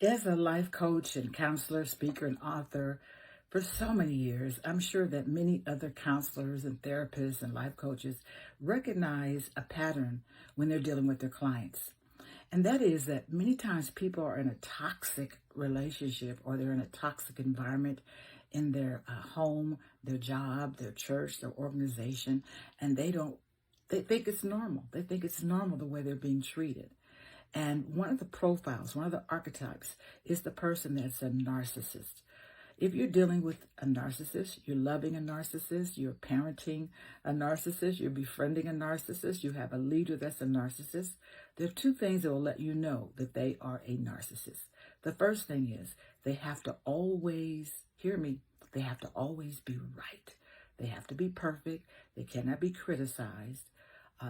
As a life coach and counselor, speaker, and author for so many years, I'm sure that many other counselors and therapists and life coaches recognize a pattern when they're dealing with their clients. And that is that many times people are in a toxic relationship or they're in a toxic environment in their home, their job, their church, their organization, and they think it's normal. They think it's normal the way they're being treated. And one of the profiles, one of the archetypes is the person that's a narcissist. If you're dealing with a narcissist, you're loving a narcissist, you're parenting a narcissist, you're befriending a narcissist, you have a leader that's a narcissist, there are two things that will let you know that they are a narcissist. The first thing is they have to always, hear me, they have to always be right. They have to be perfect. They cannot be criticized.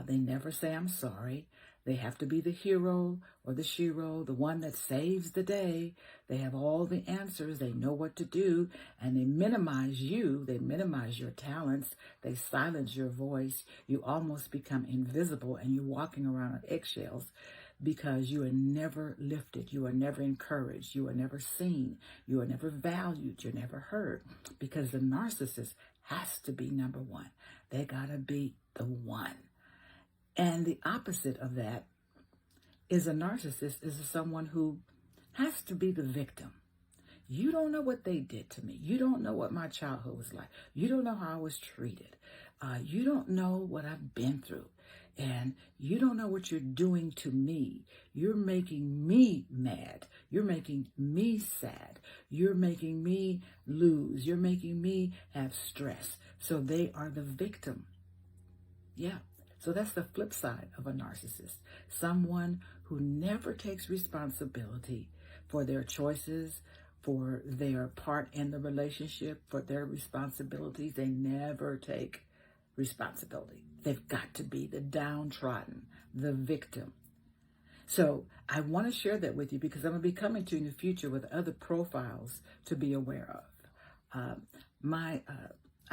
They never say, I'm sorry. They have to be the hero or the shero, the one that saves the day. They have all the answers. They know what to do, and they minimize you. They minimize your talents. They silence your voice. You almost become invisible, and you're walking around on eggshells because you are never lifted. You are never encouraged. You are never seen. You are never valued. You're never heard, because the narcissist has to be number one. They got to be the one. And the opposite of that is a narcissist is someone who has to be the victim. You don't know what they did to me. You don't know what my childhood was like. You don't know how I was treated. You don't know what I've been through. And you don't know what you're doing to me. You're making me mad. You're making me sad. You're making me lose. You're making me have stress. So they are the victim. Yeah. So that's the flip side of a narcissist. Someone who never takes responsibility for their choices, for their part in the relationship, for their responsibilities. They never take responsibility. They've got to be the downtrodden, the victim. So I want to share that with you because I'm going to be coming to you in the future with other profiles to be aware of.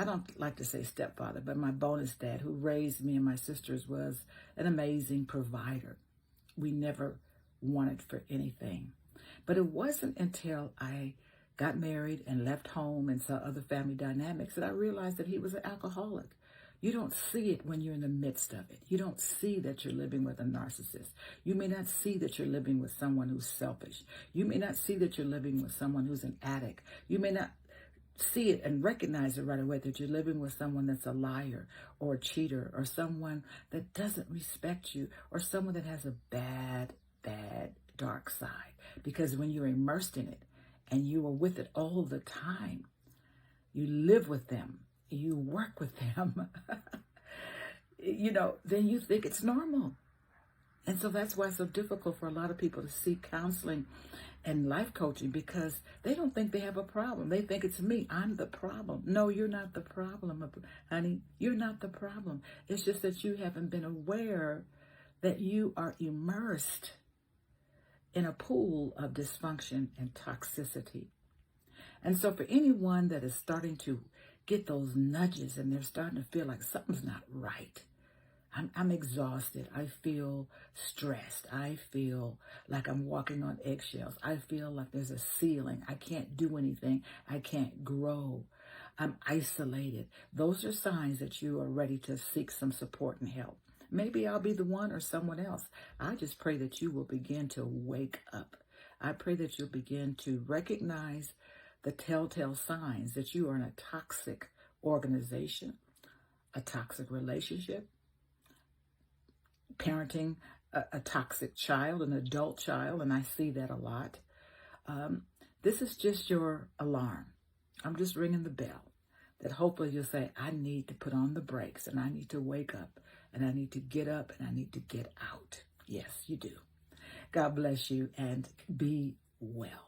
I don't like to say stepfather, but my bonus dad who raised me and my sisters was an amazing provider. We never wanted for anything. But it wasn't until I got married and left home and saw other family dynamics that I realized that he was an alcoholic. You don't see it when you're in the midst of it. You don't see that you're living with a narcissist. You may not see that you're living with someone who's selfish. You may not see that you're living with someone who's an addict. You may not see it and recognize it right away that you're living with someone that's a liar or a cheater or someone that doesn't respect you or someone that has a bad, dark side. Because when you're immersed in it and you are with it all the time, you live with them, you work with them, then you think it's normal. And so that's why it's so difficult for a lot of people to seek counseling and life coaching because they don't think they have a problem. They think it's me. I'm the problem. No, you're not the problem, honey. You're not the problem. It's just that you haven't been aware that you are immersed in a pool of dysfunction and toxicity. And so for anyone that is starting to get those nudges and they're starting to feel like something's not right, I'm exhausted. I feel stressed. I feel like I'm walking on eggshells. I feel like there's a ceiling. I can't do anything. I can't grow. I'm isolated. Those are signs that you are ready to seek some support and help. Maybe I'll be the one or someone else. I just pray that you will begin to wake up. I pray that you'll begin to recognize the telltale signs that you are in a toxic organization, a toxic relationship, parenting a toxic child, an adult child, and I see that a lot. This is just your alarm. I'm just ringing the bell that hopefully you'll say, I need to put on the brakes and I need to wake up and I need to get up and I need to get out. Yes, you do. God bless you and be well.